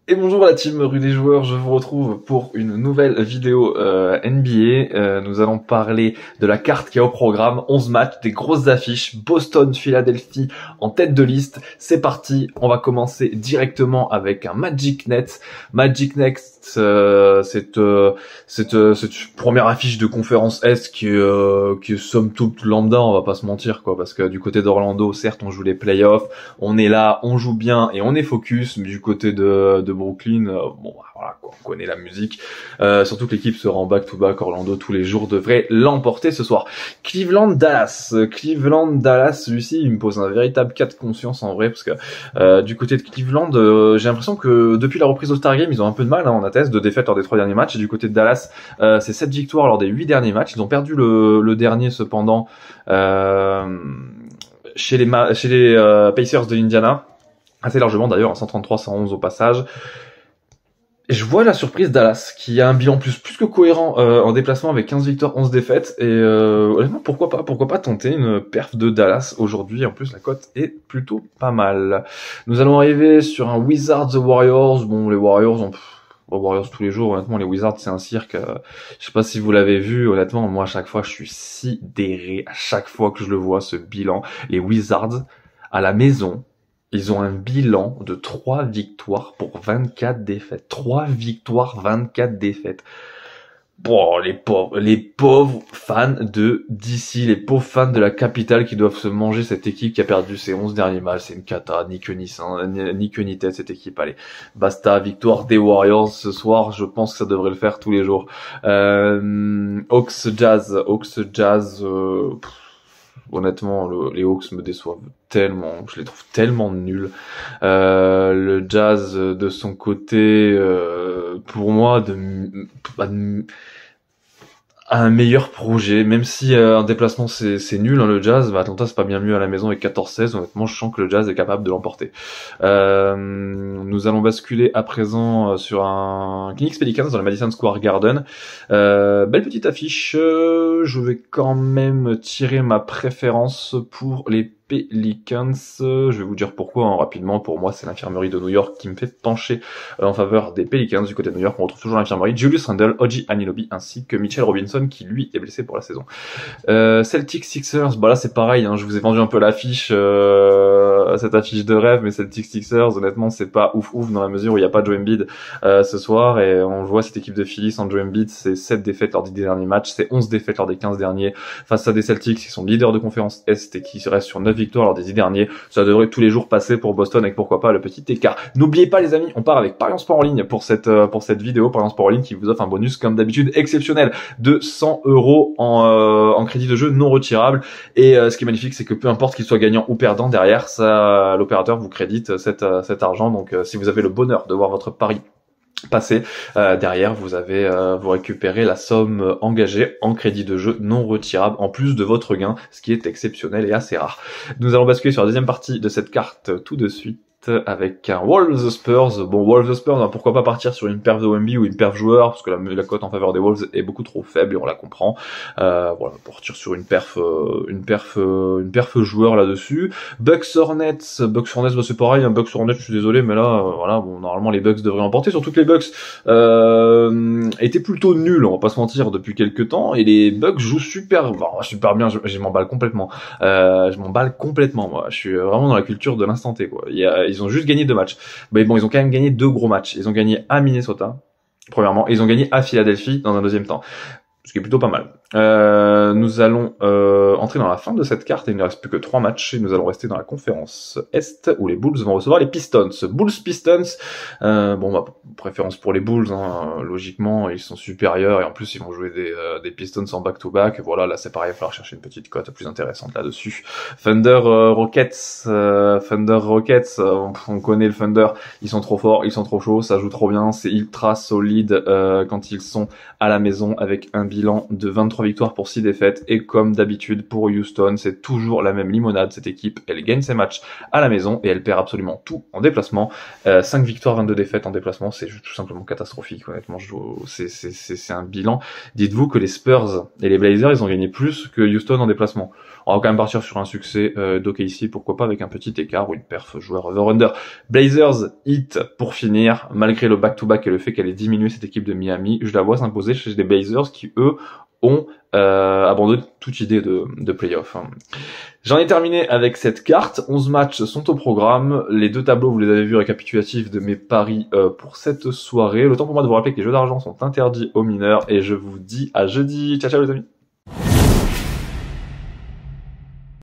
Et bonjour la team Rue des Joueurs, je vous retrouve pour une nouvelle vidéo NBA. Nous allons parler de la carte qui est au programme, 11 matchs, des grosses affiches, Boston, Philadelphie en tête de liste. C'est parti, on va commencer directement avec un Magic Nets. Magic Nets, cette première affiche de conférence Est qui est somme toute lambda, on va pas se mentir quoi, parce que du côté d'Orlando, certes on joue les playoffs, on est là, on joue bien et on est focus, mais du côté de Brooklyn, bon voilà quoi, on connaît la musique. Surtout que l'équipe sera en back-to-back, Orlando tous les jours devrait l'emporter ce soir. Cleveland-Dallas, celui-ci il me pose un véritable cas de conscience en vrai, parce que du côté de Cleveland, j'ai l'impression que depuis la reprise au Star Game, ils ont un peu de mal, hein, on atteste, 2 défaites lors des 3 derniers matchs, et du côté de Dallas, c'est 7 victoires lors des 8 derniers matchs, ils ont perdu le dernier cependant chez les Pacers de Indiana, assez largement d'ailleurs, 133-111 au passage. Et je vois la surprise Dallas, qui a un bilan plus que cohérent en déplacement avec 15 victoires, 11 défaites. Et honnêtement, pourquoi pas tenter une perf de Dallas aujourd'hui. En plus, la cote est plutôt pas mal. Nous allons arriver sur un Wizards Warriors. Bon, les Warriors Warriors tous les jours, honnêtement, les Wizards, c'est un cirque. Je sais pas si vous l'avez vu, honnêtement, moi, à chaque fois, je suis sidéré. À chaque fois que je le vois, ce bilan. Les Wizards, à la maison, ils ont un bilan de 3 victoires pour 24 défaites. 3 victoires, 24 défaites. Bon, les pauvres fans de DC, les pauvres fans de la capitale qui doivent se manger cette équipe qui a perdu ses 11 derniers matchs. C'est une cata, ni queue ni tête cette équipe. Allez, basta, victoire des Warriors ce soir. Je pense que ça devrait le faire tous les jours. Hawks Jazz, honnêtement, les Hawks me déçoivent tellement, je les trouve tellement nuls. Le Jazz de son côté, pour moi, a un meilleur projet, même si un déplacement c'est nul, hein, le Jazz, Atlanta c'est pas bien mieux à la maison avec 14-16, honnêtement je sens que le Jazz est capable de l'emporter. Nous allons basculer à présent sur un Knicks Pelicans dans le Madison Square Garden. Belle petite affiche, je vais quand même tirer ma préférence pour les Pelicans. Je vais vous dire pourquoi hein, rapidement. Pour moi, c'est l'infirmerie de New York qui me fait pencher en faveur des Pelicans. Du côté de New York, on retrouve toujours l'infirmerie Julius Randle, OG Anunoby ainsi que Mitchell Robinson qui lui est blessé pour la saison. Celtics Sixers, bah là c'est pareil. Hein, je vous ai vendu un peu l'affiche, cette affiche de rêve, mais Celtics Sixers, honnêtement, c'est pas ouf dans la mesure où il n'y a pas Joe Embiid ce soir et on voit cette équipe de Philly sans Joe Embiid, c'est 7 défaites lors des derniers matchs, c'est 11 défaites lors des 15 derniers face à des Celtics qui sont leaders de conférence Est et qui restent sur 9 victoires lors des 10 derniers. Ça devrait tous les jours passer pour Boston avec pourquoi pas le petit écart. N'oubliez pas les amis, on part avec Parions Sport en ligne pour cette vidéo. Parions Sport en ligne qui vous offre un bonus comme d'habitude exceptionnel de 100 € en crédit de jeu non retirable. Et ce qui est magnifique, c'est que peu importe qu'il soit gagnant ou perdant derrière, ça l'opérateur vous crédite cet argent. Donc si vous avez le bonheur de voir votre pari passer, derrière vous récupérez la somme engagée en crédit de jeu non retirable en plus de votre gain, ce qui est exceptionnel et assez rare. Nous allons basculer sur la deuxième partie de cette carte tout de suite avec un Wolves Spurs. Bon, Wolves Spurs, hein, pourquoi pas partir sur une perf de Wemby ou une perf joueur, parce que la cote en faveur des Wolves est beaucoup trop faible et on la comprend. Voilà, partir sur une perf joueur là-dessus. Bucks Hornets, bah, c'est pareil, hein, Bucks Hornets, je suis désolé, mais là, voilà, bon, normalement les Bucks devraient l'emporter, surtout que les Bucks étaient plutôt nuls, on va pas se mentir, depuis quelques temps, et les Bucks jouent super bien, je m'emballe complètement. Moi. Je suis vraiment dans la culture de l'instant T, quoi. Ils ont juste gagné 2 matchs. Mais bon, ils ont quand même gagné 2 gros matchs. Ils ont gagné à Minnesota, premièrement, et ils ont gagné à Philadelphie dans un deuxième temps. Ce qui est plutôt pas mal. Nous allons entrer dans la fin de cette carte et il ne reste plus que 3 matchs et nous allons rester dans la conférence Est où les Bulls vont recevoir les Pistons. Bulls-Pistons, bon, ma préférence pour les Bulls, hein, logiquement, ils sont supérieurs et en plus ils vont jouer des Pistons en back-to-back. Voilà, là c'est pareil, il va falloir chercher une petite cote plus intéressante là-dessus. Thunder Rockets, on connaît le Thunder, ils sont trop forts, ils sont trop chauds, ça joue trop bien, c'est ultra solide quand ils sont à la maison avec un bilan de 23 3 victoires pour 6 défaites. Et comme d'habitude pour Houston, c'est toujours la même limonade. Cette équipe, elle gagne ses matchs à la maison et elle perd absolument tout en déplacement. 5 victoires, 22 défaites en déplacement, c'est tout simplement catastrophique. Honnêtement, c'est un bilan. Dites-vous que les Spurs et les Blazers, ils ont gagné plus que Houston en déplacement. On va quand même partir sur un succès d'OKC, pourquoi pas avec un petit écart ou une perf joueur over-under. Blazers, Heat pour finir, malgré le back-to-back et le fait qu'elle ait diminué cette équipe de Miami, je la vois s'imposer chez des Blazers qui, eux, ont abandonné toute idée de playoff. J'en ai terminé avec cette carte. 11 matchs sont au programme. Les 2 tableaux, vous les avez vus récapitulatifs de mes paris pour cette soirée. Le temps pour moi de vous rappeler que les jeux d'argent sont interdits aux mineurs et je vous dis à jeudi. Ciao, ciao les amis.